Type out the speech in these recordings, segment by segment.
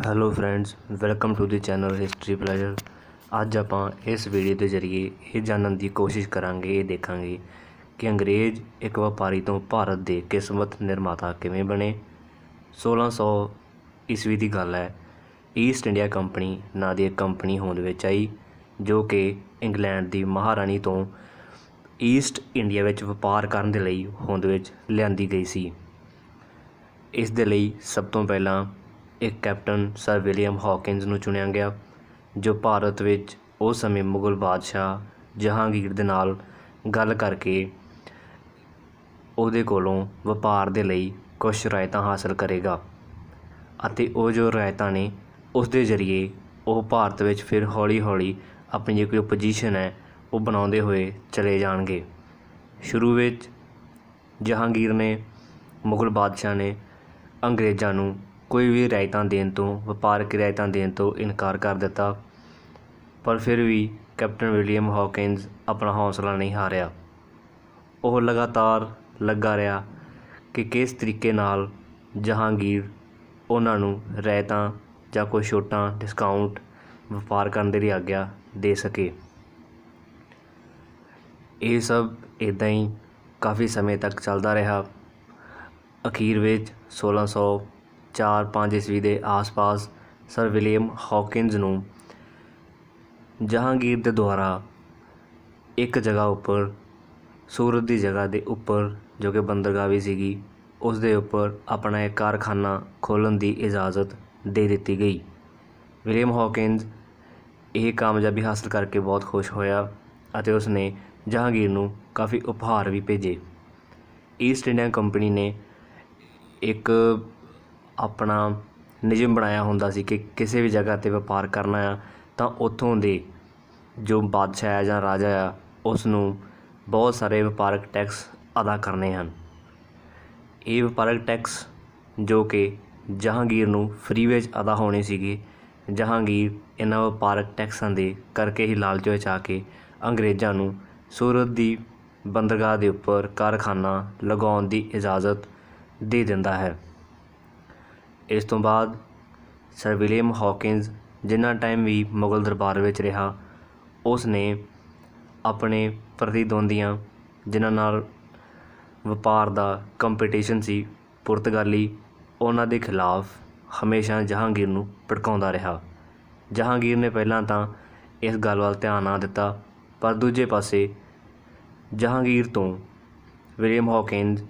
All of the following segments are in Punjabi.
Hello friends, welcome to the channel history pleasure. ਅੱਜ ਆਪਾਂ ਇਸ ਵੀਡੀਓ ਦੇ ਜ਼ਰੀਏ ਇਹ ਜਾਣਨ ਦੀ ਕੋਸ਼ਿਸ਼ ਕਰਾਂਗੇ, ਇਹ ਦੇਖਾਂਗੇ ਕਿ ਅੰਗਰੇਜ਼ ਇੱਕ ਵਪਾਰੀ ਤੋਂ ਭਾਰਤ ਦੇ ਕਿਸਮਤ ਨਿਰਮਾਤਾ ਕਿਵੇਂ ਬਣੇ। 1600 ਈਸਵੀ ਦੀ ਗੱਲ ਹੈ। ਈਸਟ ਇੰਡੀਆ ਕੰਪਨੀ ਨਾਂ ਦੀ ਇੱਕ ਕੰਪਨੀ ਹੋਂਦ ਵਿੱਚ ਆਈ, ਜੋ ਕਿ ਇੰਗਲੈਂਡ ਦੀ ਮਹਾਰਾਣੀ ਤੋਂ ਈਸਟ ਇੰਡੀਆ ਵਿੱਚ ਵਪਾਰ ਕਰਨ ਦੇ ਲਈ ਹੋਂਦ ਵਿੱਚ ਲਿਆਂਦੀ ਗਈ ਸੀ। ਇਸ ਦੇ ਲਈ ਸਭ ਤੋਂ ਪਹਿਲਾਂ ਇੱਕ ਕੈਪਟਨ ਸਰ ਵਿਲੀਅਮ ਹੌਕਿੰਸ ਨੂੰ ਚੁਣਿਆ ਗਿਆ, ਜੋ ਭਾਰਤ ਵਿੱਚ ਉਸ ਸਮੇਂ ਮੁਗਲ ਬਾਦਸ਼ਾਹ ਜਹਾਂਗੀਰ ਦੇ ਨਾਲ ਗੱਲ ਕਰਕੇ ਉਹਦੇ ਕੋਲੋਂ ਵਪਾਰ ਦੇ ਲਈ ਕੁਛ ਰਿਆਇਤਾਂ ਹਾਸਲ ਕਰੇਗਾ ਅਤੇ ਉਹ ਜੋ ਰਿਆਇਤਾਂ ਨੇ ਉਸ ਦੇ ਜ਼ਰੀਏ ਉਹ ਭਾਰਤ ਵਿੱਚ ਫਿਰ ਹੌਲੀ ਹੌਲੀ ਆਪਣੀ ਜਿਹੜੀ ਕੋਈ ਪੋਜੀਸ਼ਨ ਹੈ ਉਹ ਬਣਾਉਂਦੇ ਹੋਏ ਚਲੇ ਜਾਣਗੇ। ਸ਼ੁਰੂ ਵਿੱਚ ਜਹਾਂਗੀਰ ਨੇ, ਮੁਗਲ ਬਾਦਸ਼ਾਹ ਨੇ ਅੰਗਰੇਜ਼ਾਂ ਨੂੰ ਕੋਈ ਵੀ ਰਿਆਇਤਾਂ ਦੇਣ ਤੋਂ, ਵਪਾਰਕ ਰਿਆਇਤਾਂ ਦੇਣ ਤੋਂ ਇਨਕਾਰ ਕਰ ਦਿੱਤਾ, ਪਰ ਫਿਰ ਵੀ ਕੈਪਟਨ ਵਿਲੀਅਮ ਹੌਕਿੰਸ ਆਪਣਾ ਹੌਸਲਾ ਨਹੀਂ ਹਾਰਿਆ। ਉਹ ਲਗਾਤਾਰ ਲੱਗਾ ਰਿਹਾ ਕਿ ਕਿਸ ਤਰੀਕੇ ਨਾਲ ਜਹਾਂਗੀਰ ਉਹਨਾਂ ਨੂੰ ਰਿਆਇਤਾਂ ਜਾਂ ਕੋਈ ਛੋਟਾਂ, ਡਿਸਕਾਊਂਟ ਵਪਾਰ ਕਰਨ ਦੀ ਆਗਿਆ ਦੇ ਸਕੇ। ਇਹ ਸਭ ਇੱਦਾਂ ਹੀ ਕਾਫੀ ਸਮੇਂ ਤੱਕ ਚੱਲਦਾ ਰਿਹਾ। ਅਖੀਰ ਵਿੱਚ 1604-5 ਈਸਵੀ ਦੇ ਆਸ-ਪਾਸ ਸਰ ਵਿਲੀਅਮ ਹੌਕਿੰਸ ਨੂੰ ਜਹਾਂਗੀਰ ਦੇ ਦੁਆਰਾ ਇੱਕ ਜਗ੍ਹਾ ਉੱਪਰ, ਸੂਰਤ ਦੀ ਜਗ੍ਹਾ ਦੇ ਉੱਪਰ, ਜੋ ਕਿ ਬੰਦਰਗਾਹ ਵੀ ਸੀਗੀ, ਉਸ ਦੇ ਉੱਪਰ ਆਪਣਾ ਇੱਕ ਕਾਰਖਾਨਾ ਖੋਲ੍ਹਣ ਦੀ ਇਜਾਜ਼ਤ ਦੇ ਦਿੱਤੀ ਗਈ। ਵਿਲੀਅਮ ਹੌਕਿੰਸ ਇਹ ਕਾਮਯਾਬੀ ਹਾਸਲ ਕਰਕੇ ਬਹੁਤ ਖੁਸ਼ ਹੋਇਆ ਅਤੇ ਉਸਨੇ ਜਹਾਂਗੀਰ ਨੂੰ ਕਾਫੀ ਉਪਹਾਰ ਵੀ ਭੇਜੇ। ਈਸਟ ਇੰਡੀਆ ਕੰਪਨੀ ਨੇ ਇੱਕ ਆਪਣਾ ਨਿਯਮ ਬਣਾਇਆ ਹੁੰਦਾ ਸੀ ਕਿ ਕਿਸੇ ਵੀ ਜਗ੍ਹਾ 'ਤੇ ਵਪਾਰ ਕਰਨਾ ਆ ਤਾਂ ਉੱਥੋਂ ਦੇ ਜੋ ਬਾਦਸ਼ਾਹ ਹੈ ਜਾਂ ਰਾਜਾ ਆ, ਉਸ ਨੂੰ ਬਹੁਤ ਸਾਰੇ ਵਪਾਰਕ ਟੈਕਸ ਅਦਾ ਕਰਨੇ ਹਨ। ਇਹ ਵਪਾਰਕ ਟੈਕਸ ਜੋ ਕਿ ਜਹਾਂਗੀਰ ਨੂੰ ਫਰੀ ਵਿੱਚ ਅਦਾ ਹੋਣੇ ਸੀਗੇ, ਜਹਾਂਗੀਰ ਇਹਨਾਂ ਵਪਾਰਕ ਟੈਕਸਾਂ ਦੇ ਕਰਕੇ ਹੀ ਲਾਲਚ ਵਿੱਚ ਆ ਕੇ ਅੰਗਰੇਜ਼ਾਂ ਨੂੰ ਸੂਰਤ ਦੀ ਬੰਦਰਗਾਹ ਦੇ ਉੱਪਰ ਕਾਰਖਾਨਾ ਲਗਾਉਣ ਦੀ ਇਜਾਜ਼ਤ ਦੇ ਦਿੰਦਾ ਹੈ। ਇਸ ਤੋਂ ਬਾਅਦ ਸਰ ਵਿਲੀਅਮ ਹੌਕਿੰਸ ਜਿੰਨਾ ਟਾਈਮ ਵੀ ਮੁਗਲ ਦਰਬਾਰ ਵਿੱਚ ਰਿਹਾ, ਉਸ ਨੇ ਆਪਣੇ ਪ੍ਰਤੀਦਵੰਦੀਆਂ ਜਿਨ੍ਹਾਂ ਨਾਲ ਵਪਾਰ ਦਾ ਕੰਪੀਟੀਸ਼ਨ ਸੀ, ਪੁਰਤਗਾਲੀ, ਉਹਨਾਂ ਦੇ ਖਿਲਾਫ ਹਮੇਸ਼ਾ ਜਹਾਂਗੀਰ ਨੂੰ ਭੜਕਾਉਂਦਾ ਰਿਹਾ। ਜਹਾਂਗੀਰ ਨੇ ਪਹਿਲਾਂ ਤਾਂ ਇਸ ਗੱਲ ਵੱਲ ਧਿਆਨ ਨਾ ਦਿੱਤਾ, ਪਰ ਦੂਜੇ ਪਾਸੇ ਜਹਾਂਗੀਰ ਤੋਂ ਵਿਲੀਅਮ ਹੌਕਿੰਸ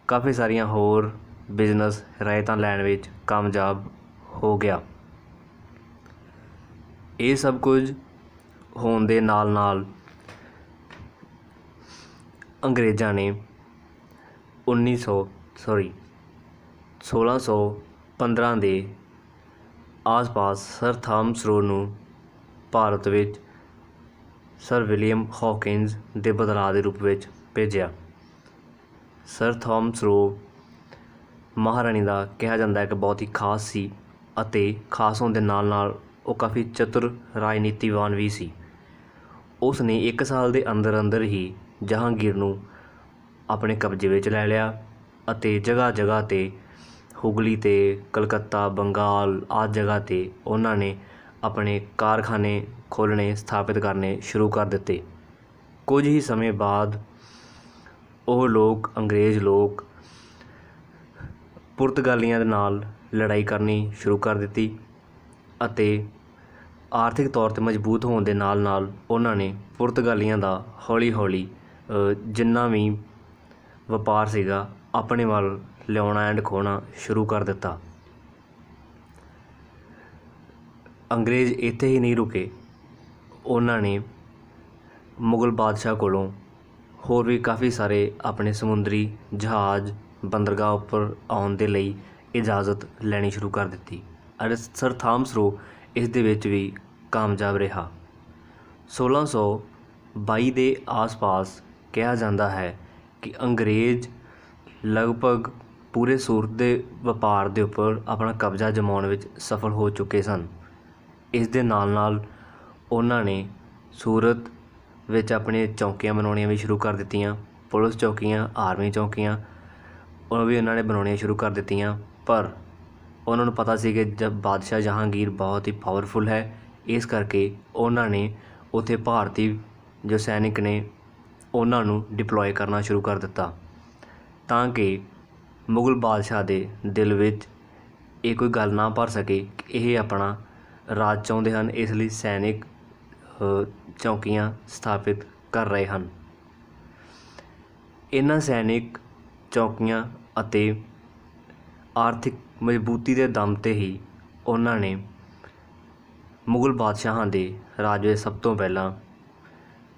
ਕਾਫੀ ਸਾਰੀਆਂ ਹੋਰ ਬਿਜ਼ਨਸ ਰਿਆਇਤਾਂ ਲੈਣ ਵਿੱਚ ਕਾਮਯਾਬ ਹੋ ਗਿਆ। ਇਹ ਸਭ ਕੁਝ ਹੋਣ ਦੇ ਨਾਲ ਨਾਲ ਅੰਗਰੇਜ਼ਾਂ ਨੇ 1615 ਦੇ ਆਸ-ਪਾਸ ਸਰ ਥਾਮਸ ਰੋ ਨੂੰ ਭਾਰਤ ਵਿੱਚ ਸਰ ਵਿਲੀਅਮ ਹੌਕਿੰਸ ਦੇ ਬਦਲਾਅ ਦੇ ਰੂਪ ਵਿੱਚ ਭੇਜਿਆ। ਸਰ ਥਾਮਸ ਰੋ ਮਹਾਰਾਣੀ ਦਾ ਕਿਹਾ ਜਾਂਦਾ ਹੈ ਕਿ ਬਹੁਤ ਹੀ ਖਾਸ ਸੀ ਅਤੇ ਖਾਸ ਹੋਣ ਦੇ ਨਾਲ ਨਾਲ ਉਹ ਕਾਫੀ ਚਤੁਰ ਰਾਜਨੀਤੀਵਾਨ ਵੀ ਸੀ। ਉਸ ਨੇ 1 ਸਾਲ ਦੇ ਅੰਦਰ ਅੰਦਰ ਹੀ ਜਹਾਂਗੀਰ ਨੂੰ ਆਪਣੇ ਕਬਜ਼ੇ ਵਿੱਚ ਲੈ ਲਿਆ ਅਤੇ ਜਗ੍ਹਾ ਜਗ੍ਹਾ 'ਤੇ, ਹੁਗਲੀ 'ਤੇ, ਕਲਕੱਤਾ, ਬੰਗਾਲ ਆਦਿ ਜਗ੍ਹਾ 'ਤੇ ਉਹਨਾਂ ਨੇ ਆਪਣੇ ਕਾਰਖਾਨੇ ਖੋਲ੍ਹਣੇ, ਸਥਾਪਿਤ ਕਰਨੇ ਸ਼ੁਰੂ ਕਰ ਦਿੱਤੇ। ਕੁਝ ਹੀ ਸਮੇਂ ਬਾਅਦ ਉਹ ਲੋਕ, ਅੰਗਰੇਜ਼ ਲੋਕ, ਪੁਰਤਗਾਲੀਆਂ ਦੇ ਨਾਲ ਲੜਾਈ ਕਰਨੀ ਸ਼ੁਰੂ ਕਰ ਦਿੱਤੀ ਅਤੇ ਆਰਥਿਕ ਤੌਰ 'ਤੇ ਮਜ਼ਬੂਤ ਹੋਣ ਦੇ ਨਾਲ ਨਾਲ ਉਹਨਾਂ ਨੇ ਪੁਰਤਗਾਲੀਆਂ ਦਾ ਹੌਲੀ ਹੌਲੀ ਜਿੰਨਾ ਵੀ ਵਪਾਰ ਸੀਗਾ ਆਪਣੇ ਵੱਲ ਲਿਆਉਣਾ ਐਂਡ ਖੋਣਾ ਸ਼ੁਰੂ ਕਰ ਦਿੱਤਾ। ਅੰਗਰੇਜ਼ ਇੱਥੇ ਹੀ ਨਹੀਂ ਰੁਕੇ, ਉਹਨਾਂ ਨੇ ਮੁਗਲ ਬਾਦਸ਼ਾਹ ਕੋਲੋਂ ਹੋਰ ਵੀ ਕਾਫੀ ਸਾਰੇ ਆਪਣੇ ਸਮੁੰਦਰੀ ਜਹਾਜ਼ ਬੰਦਰਗਾਹ ਉੱਪਰ ਆਉਣ ਦੇ ਲਈ ਇਜਾਜ਼ਤ ਲੈਣੀ ਸ਼ੁਰੂ ਕਰ ਦਿੱਤੀ ਅਤੇ ਸਰ ਥਾਮਸ ਰੋ ਇਸ ਦੇ ਵਿੱਚ ਵੀ ਕਾਮਯਾਬ ਰਿਹਾ। 1622 ਦੇ ਆਸ-ਪਾਸ ਕਿਹਾ ਜਾਂਦਾ ਹੈ ਕਿ ਅੰਗਰੇਜ਼ ਲਗਭਗ ਪੂਰੇ ਸੂਰਤ ਦੇ ਵਪਾਰ ਦੇ ਉੱਪਰ ਆਪਣਾ ਕਬਜ਼ਾ ਜਮਾਉਣ ਵਿੱਚ ਸਫਲ ਹੋ ਚੁੱਕੇ ਸਨ। ਇਸ ਦੇ ਨਾਲ ਨਾਲ ਉਹਨਾਂ ਨੇ ਸੂਰਤ ਵਿੱਚ ਆਪਣੀਆਂ ਚੌਕੀਆਂ ਬਣਾਉਣੀਆਂ ਵੀ ਸ਼ੁਰੂ ਕਰ ਦਿੱਤੀਆਂ, ਪੁਲਿਸ ਚੌਕੀਆਂ, ਆਰਮੀ ਚੌਕੀਆਂ ਉਹ ਵੀ ਉਹਨਾਂ ਨੇ ਬਣਾਉਣੀਆਂ ਸ਼ੁਰੂ ਕਰ ਦਿੱਤੀਆਂ। ਪਰ ਉਹਨਾਂ ਨੂੰ ਪਤਾ ਸੀ ਕਿ ਜਦ ਬਾਦਸ਼ਾਹ ਜਹਾਂਗੀਰ ਬਹੁਤ ਹੀ ਪਾਵਰਫੁਲ ਹੈ, ਇਸ ਕਰਕੇ ਉਹਨਾਂ ਨੇ ਉੱਥੇ ਭਾਰਤੀ ਜੋ ਸੈਨਿਕ ਨੇ ਉਹਨਾਂ ਨੂੰ ਡਿਪਲੋਏ ਕਰਨਾ ਸ਼ੁਰੂ ਕਰ ਦਿੱਤਾ, ਤਾਂ ਕਿ ਮੁਗਲ ਬਾਦਸ਼ਾਹ ਦੇ ਦਿਲ ਵਿੱਚ ਇਹ ਕੋਈ ਗੱਲ ਨਾ ਭਰ ਸਕੇ ਕਿ ਇਹ ਆਪਣਾ ਰਾਜ ਚਾਹੁੰਦੇ ਹਨ, ਇਸ ਲਈ ਸੈਨਿਕ ਚੌਕੀਆਂ ਸਥਾਪਿਤ ਕਰ ਰਹੇ ਹਨ। ਇਹਨਾਂ ਸੈਨਿਕ ਚੌਕੀਆਂ ਅਤੇ ਆਰਥਿਕ ਮਜ਼ਬੂਤੀ ਦੇ ਦਮ 'ਤੇ ਹੀ ਉਹਨਾਂ ਨੇ ਮੁਗਲ ਬਾਦਸ਼ਾਹਾਂ ਦੇ ਰਾਜ ਵਿੱਚ ਸਭ ਤੋਂ ਪਹਿਲਾਂ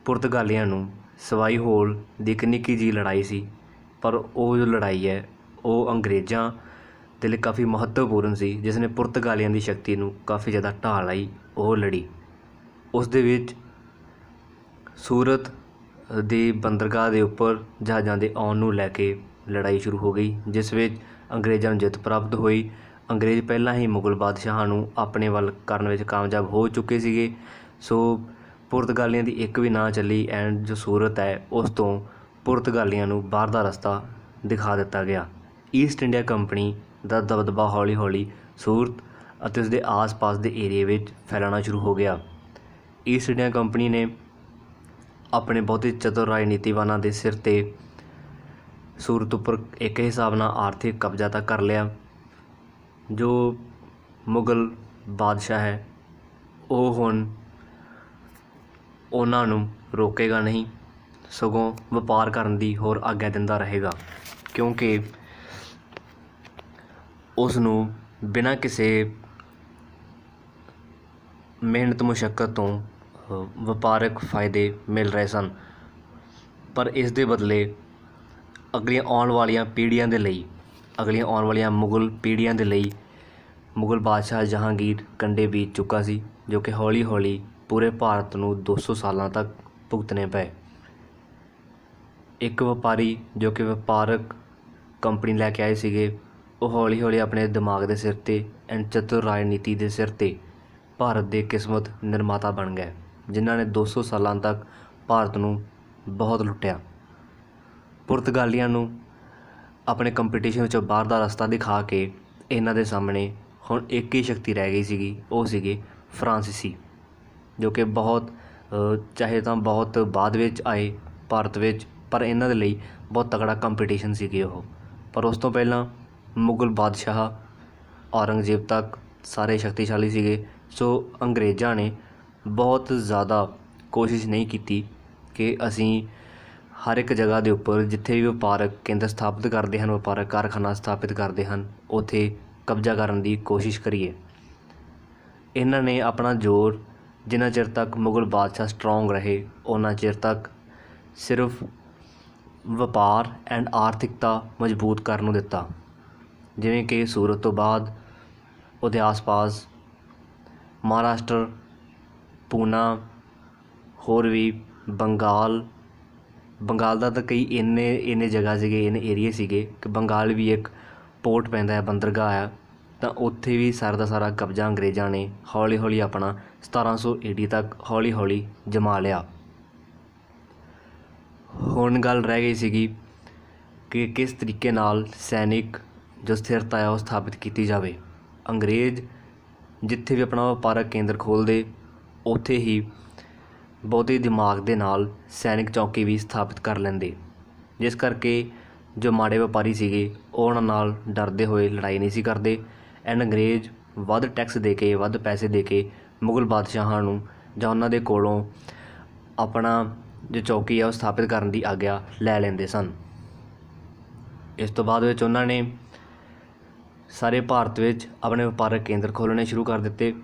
ਪੁਰਤਗਾਲੀਆਂ ਨੂੰ ਸਵਾਈ ਹੋਲ ਦੀ ਇੱਕ ਨਿੱਕੀ ਜਿਹੀ ਲੜਾਈ ਸੀ, ਪਰ ਉਹ ਜੋ ਲੜਾਈ ਹੈ ਉਹ ਅੰਗਰੇਜ਼ਾਂ ਦੇ ਲਈ ਕਾਫੀ ਮਹੱਤਵਪੂਰਨ ਸੀ, ਜਿਸ ਨੇ ਪੁਰਤਗਾਲੀਆਂ ਦੀ ਸ਼ਕਤੀ ਨੂੰ ਕਾਫੀ ਜ਼ਿਆਦਾ ਢਾਹ ਲਾਈ। ਉਹ ਲੜੀ, ਉਸ ਦੇ ਵਿੱਚ ਸੂਰਤ ਦੀ ਬੰਦਰਗਾਹ ਦੇ ਉੱਪਰ ਜਹਾਜ਼ਾਂ ਦੇ ਆਉਣ ਨੂੰ ਲੈ ਕੇ ਲੜਾਈ ਸ਼ੁਰੂ ਹੋ ਗਈ, ਜਿਸ ਵਿੱਚ ਅੰਗਰੇਜ਼ਾਂ ਨੂੰ ਜਿੱਤ ਪ੍ਰਾਪਤ ਹੋਈ। ਅੰਗਰੇਜ਼ ਪਹਿਲਾਂ ਹੀ ਮੁਗਲ ਬਾਦਸ਼ਾਹਾਂ ਨੂੰ ਆਪਣੇ ਵੱਲ ਕਰਨ ਵਿੱਚ ਕਾਮਯਾਬ ਹੋ ਚੁੱਕੇ ਸੀਗੇ, ਸੋ ਪੁਰਤਗਾਲੀਆਂ ਦੀ ਇੱਕ ਵੀ ਨਾ ਚੱਲੀ ਐਂਡ ਜੋ ਸੂਰਤ ਹੈ ਉਸ ਤੋਂ ਪੁਰਤਗਾਲੀਆਂ ਨੂੰ ਬਾਹਰ ਦਾ ਰਸਤਾ ਦਿਖਾ ਦਿੱਤਾ ਗਿਆ। ਈਸਟ ਇੰਡੀਆ ਕੰਪਨੀ ਦਾ ਦਬਦਬਾ ਹੌਲੀ ਹੌਲੀ ਸੂਰਤ ਅਤੇ ਉਸਦੇ ਆਸ-ਪਾਸ ਦੇ ਏਰੀਏ ਵਿੱਚ ਫੈਲਣਾ ਸ਼ੁਰੂ ਹੋ ਗਿਆ। ਈਸਟ ਇੰਡੀਆ ਕੰਪਨੀ ਨੇ ਆਪਣੇ ਬਹੁਤ ਹੀ ਚਤੁਰ ਰਾਜਨੀਤੀਵਾਨਾਂ ਦੇ ਸਿਰ 'ਤੇ ਸੂਰਤ ਉੱਪਰ ਇੱਕ ਹਿਸਾਬ ਨਾਲ ਆਰਥਿਕ ਕਬਜ਼ਾ ਤਾਂ ਕਰ ਲਿਆ। ਜੋ ਮੁਗਲ ਬਾਦਸ਼ਾਹ ਹੈ ਉਹ ਹੁਣ ਉਹਨਾਂ ਨੂੰ ਰੋਕੇਗਾ ਨਹੀਂ, ਸਗੋਂ ਵਪਾਰ ਕਰਨ ਦੀ ਹੋਰ ਆਗਿਆ ਦਿੰਦਾ ਰਹੇਗਾ, ਕਿਉਂਕਿ ਉਸ ਨੂੰ ਬਿਨਾਂ ਕਿਸੇ ਮਿਹਨਤ ਮੁਸ਼ੱਕਤ ਤੋਂ ਵਪਾਰਕ ਫਾਇਦੇ ਮਿਲ ਰਹੇ ਸਨ। ਪਰ ਇਸ ਦੇ ਬਦਲੇ ਅਗਲੀਆਂ ਆਉਣ ਵਾਲੀਆਂ ਮੁਗਲ ਪੀੜ੍ਹੀਆਂ ਦੇ ਲਈ ਮੁਗਲ ਬਾਦਸ਼ਾਹ ਜਹਾਂਗੀਰ ਕੰਡੇ ਬੀਤ ਚੁੱਕਾ ਸੀ, ਜੋ ਕਿ ਹੌਲੀ ਹੌਲੀ ਪੂਰੇ ਭਾਰਤ ਨੂੰ 200 ਸਾਲਾਂ ਤੱਕ ਭੁਗਤਣੇ ਪਏ। ਇੱਕ ਵਪਾਰੀ ਜੋ ਕਿ ਵਪਾਰਕ ਕੰਪਨੀ ਲੈ ਕੇ ਆਏ ਸੀਗੇ, ਉਹ ਹੌਲੀ ਹੌਲੀ ਆਪਣੇ ਦਿਮਾਗ ਦੇ ਸਿਰ 'ਤੇ ਐਂਡ ਚਤੁਰ ਰਾਜਨੀਤੀ ਦੇ ਸਿਰ 'ਤੇ ਭਾਰਤ ਦੇ ਕਿਸਮਤ ਨਿਰਮਾਤਾ ਬਣ ਗਏ, ਜਿਨ੍ਹਾਂ ਨੇ 200 ਸਾਲਾਂ ਤੱਕ ਭਾਰਤ ਨੂੰ ਬਹੁਤ ਲੁੱਟਿਆ। ਪੁਰਤਗਾਲੀਆਂ ਨੂੰ ਆਪਣੇ ਕੰਪੀਟੀਸ਼ਨ ਵਿੱਚੋਂ ਬਾਹਰ ਦਾ ਰਸਤਾ ਦਿਖਾ ਕੇ ਇਹਨਾਂ ਦੇ ਸਾਹਮਣੇ ਹੁਣ ਇੱਕ ਹੀ ਸ਼ਕਤੀ ਰਹਿ ਗਈ ਸੀਗੀ, ਉਹ ਸੀਗੇ ਫਰਾਂਸੀਸੀ, ਜੋ ਕਿ ਚਾਹੇ ਤਾਂ ਬਹੁਤ ਬਾਅਦ ਵਿੱਚ ਆਏ ਭਾਰਤ ਵਿੱਚ, ਪਰ ਇਹਨਾਂ ਦੇ ਲਈ ਬਹੁਤ ਤਕੜਾ ਕੰਪੀਟੀਸ਼ਨ ਸੀਗੇ ਉਹ। ਪਰ ਉਸ ਤੋਂ ਪਹਿਲਾਂ ਮੁਗਲ ਬਾਦਸ਼ਾਹ ਔਰੰਗਜ਼ੇਬ ਤੱਕ ਸਾਰੇ ਸ਼ਕਤੀਸ਼ਾਲੀ ਸੀਗੇ, ਸੋ ਅੰਗਰੇਜ਼ਾਂ ਨੇ ਬਹੁਤ ਜ਼ਿਆਦਾ ਕੋਸ਼ਿਸ਼ ਨਹੀਂ ਕੀਤੀ ਕਿ ਅਸੀਂ ਹਰ ਇੱਕ ਜਗ੍ਹਾ ਦੇ ਉੱਪਰ ਜਿੱਥੇ ਵੀ ਵਪਾਰਕ ਕੇਂਦਰ ਸਥਾਪਿਤ ਕਰਦੇ ਹਨ, ਵਪਾਰਕ ਕਾਰਖਾਨਾ ਸਥਾਪਿਤ ਕਰਦੇ ਹਨ, ਉੱਥੇ ਕਬਜ਼ਾ ਕਰਨ ਦੀ ਕੋਸ਼ਿਸ਼ ਕਰੀਏ। ਇਹਨਾਂ ਨੇ ਆਪਣਾ ਜ਼ੋਰ ਜਿੰਨਾ ਚਿਰ ਤੱਕ ਮੁਗਲ ਬਾਦਸ਼ਾਹ ਸਟਰੋਂਗ ਰਹੇ ਉਹਨਾਂ ਚਿਰ ਤੱਕ ਸਿਰਫ ਵਪਾਰ ਐਂਡ ਆਰਥਿਕਤਾ ਮਜ਼ਬੂਤ ਕਰਨ ਨੂੰ ਦਿੱਤਾ। ਜਿਵੇਂ ਕਿ ਸੂਰਤ ਤੋਂ ਬਾਅਦ ਉਹਦੇ ਆਸ-ਪਾਸ ਮਹਾਰਾਸ਼ਟਰ, ਪੂਨਾ, ਹੋਰ ਵੀ ਬੰਗਾਲ ਦਾ ਤਾਂ ਕਈ ਇੰਨੇ ਜਗ੍ਹਾ ਸੀਗੇ, ਇੰਨੇ ਏਰੀਏ ਸੀਗੇ ਕਿ ਬੰਗਾਲ ਵੀ ਇੱਕ ਪੋਰਟ ਪੈਂਦਾ ਹੈ, ਬੰਦਰਗਾਹ ਆ, ਤਾਂ ਉੱਥੇ ਵੀ ਸਾਰਾ ਦਾ ਸਾਰਾ ਕਬਜ਼ਾ ਅੰਗਰੇਜ਼ਾਂ ਨੇ ਹੌਲੀ ਹੌਲੀ ਆਪਣਾ 1780 ਤੱਕ ਹੌਲੀ ਹੌਲੀ ਜਮਾ ਲਿਆ। ਹੁਣ ਗੱਲ ਰਹਿ ਗਈ ਸੀਗੀ ਕਿ ਕਿਸ ਤਰੀਕੇ ਨਾਲ ਸੈਨਿਕ ਜੋ ਸਥਿਰਤਾ ਹੈ ਉਹ ਸਥਾਪਿਤ ਕੀਤੀ ਜਾਵੇ। ਅੰਗਰੇਜ਼ ਜਿੱਥੇ ਵੀ ਆਪਣਾ ਵਪਾਰਕ ਕੇਂਦਰ ਖੋਲ੍ਹਦੇ ਉੱਥੇ ਹੀ ਬਹੁਤੇ ਦਿਮਾਗ ਦੇ ਨਾਲ ਸੈਨਿਕ ਚੌਕੀ ਵੀ ਸਥਾਪਿਤ ਕਰ ਲੈਂਦੇ, ਜਿਸ ਕਰਕੇ ਜੋ ਮਾੜੇ ਵਪਾਰੀ ਸੀਗੇ ਉਹ ਉਹਨਾਂ ਨਾਲ ਡਰਦੇ ਹੋਏ ਲੜਾਈ ਨਹੀਂ ਸੀ ਕਰਦੇ ਐਂਡ ਅੰਗਰੇਜ਼ ਵੱਧ ਟੈਕਸ ਦੇ ਕੇ, ਵੱਧ ਪੈਸੇ ਦੇ ਕੇ ਮੁਗਲ ਬਾਦਸ਼ਾਹਾਂ ਨੂੰ ਜਾਂ ਉਹਨਾਂ ਦੇ ਕੋਲੋਂ ਆਪਣਾ ਜੋ ਚੌਕੀ ਹੈ ਉਹ ਸਥਾਪਿਤ ਕਰਨ ਦੀ ਆਗਿਆ ਲੈ ਲੈਂਦੇ ਸਨ। ਇਸ ਤੋਂ ਬਾਅਦ ਵਿੱਚ ਉਹਨਾਂ ਨੇ ਸਾਰੇ ਭਾਰਤ ਵਿੱਚ ਆਪਣੇ ਵਪਾਰਕ ਕੇਂਦਰ ਖੋਲ੍ਹਣੇ ਸ਼ੁਰੂ ਕਰ ਦਿੱਤੇ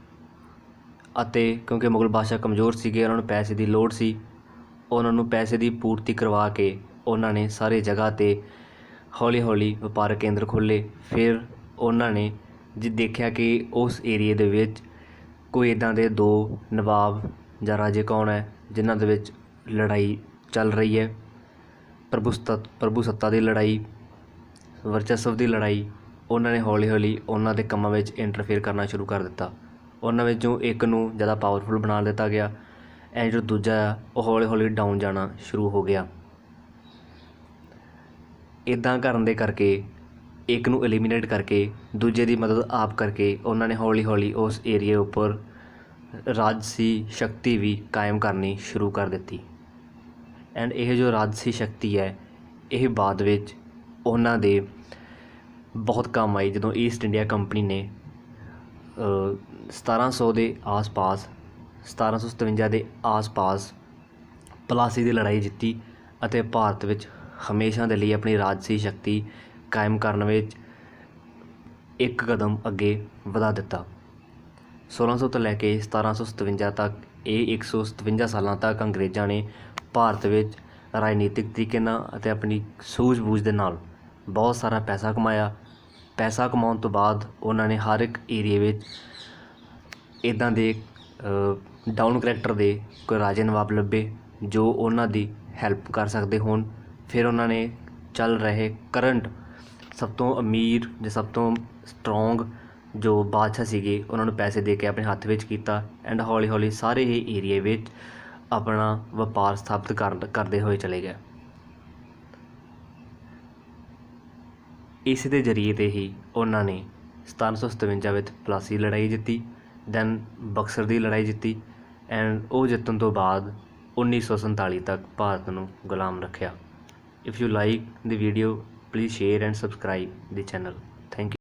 ਅਤੇ ਕਿਉਂਕਿ ਮੁਗਲ ਬਾਦਸ਼ਾਹ ਕਮਜ਼ੋਰ ਸੀਗੇ, ਉਹਨਾਂ ਨੂੰ ਪੈਸੇ ਦੀ ਲੋੜ ਸੀ, ਉਹਨਾਂ ਨੂੰ ਪੈਸੇ ਦੀ ਪੂਰਤੀ ਕਰਵਾ ਕੇ ਉਹਨਾਂ ਨੇ ਸਾਰੇ ਜਗ੍ਹਾ 'ਤੇ ਹੌਲੀ ਹੌਲੀ ਵਪਾਰਕ ਕੇਂਦਰ ਖੋਲ੍ਹੇ। ਫਿਰ ਉਹਨਾਂ ਨੇ ਦੇਖਿਆ ਕਿ ਉਸ ਏਰੀਏ ਦੇ ਵਿੱਚ ਕੋਈ ਇੱਦਾਂ ਦੇ ਦੋ ਨਵਾਬ ਜਾਂ ਰਾਜੇ ਕੌਣ ਹੈ ਜਿਨ੍ਹਾਂ ਦੇ ਵਿੱਚ ਲੜਾਈ ਚੱਲ ਰਹੀ ਹੈ, ਪ੍ਰਭੂ ਸੱਤਾ ਦੀ ਲੜਾਈ, ਵਰਚਸਵ ਦੀ ਲੜਾਈ। ਉਹਨਾਂ ਨੇ ਹੌਲੀ ਹੌਲੀ ਉਹਨਾਂ ਦੇ ਕੰਮਾਂ ਵਿੱਚ ਇੰਟਰਫੇਅਰ ਕਰਨਾ ਸ਼ੁਰੂ ਕਰ ਦਿੱਤਾ। ਉਹਨਾਂ ਵਿੱਚੋਂ ਇੱਕ ਨੂੰ ਜ਼ਿਆਦਾ ਪਾਵਰਫੁਲ ਬਣਾ ਦਿੱਤਾ ਗਿਆ ਐਂਡ ਜੋ ਦੂਜਾ ਆ ਉਹ ਹੌਲੀ ਹੌਲੀ ਡਾਊਨ ਜਾਣਾ ਸ਼ੁਰੂ ਹੋ ਗਿਆ। ਇੱਦਾਂ ਕਰਨ ਦੇ ਕਰਕੇ ਇੱਕ ਨੂੰ ਐਲੀਮੀਨੇਟ ਕਰਕੇ ਦੂਜੇ ਦੀ ਮਦਦ ਆਪ ਕਰਕੇ ਉਹਨਾਂ ਨੇ ਹੌਲੀ ਹੌਲੀ ਉਸ ਏਰੀਏ ਉੱਪਰ ਰਾਜਸੀ ਸ਼ਕਤੀ ਵੀ ਕਾਇਮ ਕਰਨੀ ਸ਼ੁਰੂ ਕਰ ਦਿੱਤੀ। ਐਂਡ ਇਹ ਜੋ ਰਾਜਸੀ ਸ਼ਕਤੀ ਹੈ ਇਹ ਬਾਅਦ ਵਿੱਚ ਉਹਨਾਂ ਦੇ ਬਹੁਤ ਕੰਮ ਆਈ ਜਦੋਂ ਈਸਟ ਇੰਡੀਆ ਕੰਪਨੀ ਨੇ 1700 ਦੇ ਆਸ-ਪਾਸ 1757 ਦੇ ਆਸ-ਪਾਸ ਪਲਾਸੀ ਦੀ ਲੜਾਈ ਜਿੱਤੀ ਅਤੇ ਭਾਰਤ ਵਿੱਚ ਹਮੇਸ਼ਾ ਦੇ ਲਈ ਆਪਣੀ ਰਾਜਸੀ ਸ਼ਕਤੀ ਕਾਇਮ ਕਰਨ ਵਿੱਚ ਇੱਕ ਕਦਮ ਅੱਗੇ ਵਧਾ ਦਿੱਤਾ। 1600 ਤੋਂ ਲੈ ਕੇ 1757 ਤੱਕ ਇਹ 157 ਸਾਲਾਂ ਤੱਕ ਅੰਗਰੇਜ਼ਾਂ ਨੇ ਭਾਰਤ ਵਿੱਚ ਰਾਜਨੀਤਿਕ ਤਰੀਕੇ ਨਾਲ ਅਤੇ ਆਪਣੀ ਸੂਝ-ਬੂਝ ਦੇ ਨਾਲ ਬਹੁਤ ਸਾਰਾ ਪੈਸਾ ਕਮਾਇਆ। ਪੈਸਾ ਕਮਾਉਣ ਤੋਂ ਬਾਅਦ ਉਹਨਾਂ ਨੇ ਹਰ ਇੱਕ ਏਰੀਏ ਵਿੱਚ ਇੱਦਾਂ ਦੇ ਡਾਊਨ ਕਰੈਕਟਰ ਦੇ ਕੋਈ ਰਾਜੇ ਨਵਾਬ ਲੱਭੇ ਜੋ ਉਹਨਾਂ ਦੀ ਹੈਲਪ ਕਰ ਸਕਦੇ ਹੋਣ। ਫਿਰ ਉਹਨਾਂ ਨੇ ਚੱਲ ਰਹੇ ਕਰੰਟ ਸਭ ਤੋਂ ਅਮੀਰ ਜਾਂ ਸਭ ਤੋਂ ਸਟਰੋਂਗ ਜੋ ਬਾਦਸ਼ਾਹ ਸੀਗੇ ਉਹਨਾਂ ਨੂੰ ਪੈਸੇ ਦੇ ਕੇ ਆਪਣੇ ਹੱਥ ਵਿੱਚ ਕੀਤਾ ਐਂਡ ਹੌਲੀ ਹੌਲੀ ਸਾਰੇ ਹੀ ਏਰੀਏ ਵਿੱਚ ਆਪਣਾ ਵਪਾਰ ਸਥਾਪਿਤ ਕਰਦੇ ਹੋਏ ਚਲੇ ਗਏ। ਇਸ ਦੇ ਜ਼ਰੀਏ 'ਤੇ ਹੀ ਉਹਨਾਂ ਨੇ 1757 ਵਿੱਚ ਪਲਾਸੀ ਲੜਾਈ ਜਿੱਤੀ, ਦੈਨ ਬਕਸਰ ਦੀ ਲੜਾਈ ਜਿੱਤੀ ਐਂਡ ਉਹ ਜਿੱਤਣ ਤੋਂ ਬਾਅਦ 1947 ਤੱਕ ਭਾਰਤ ਨੂੰ ਗੁਲਾਮ ਰੱਖਿਆ। If you like the video, please share and subscribe the channel. Thank you.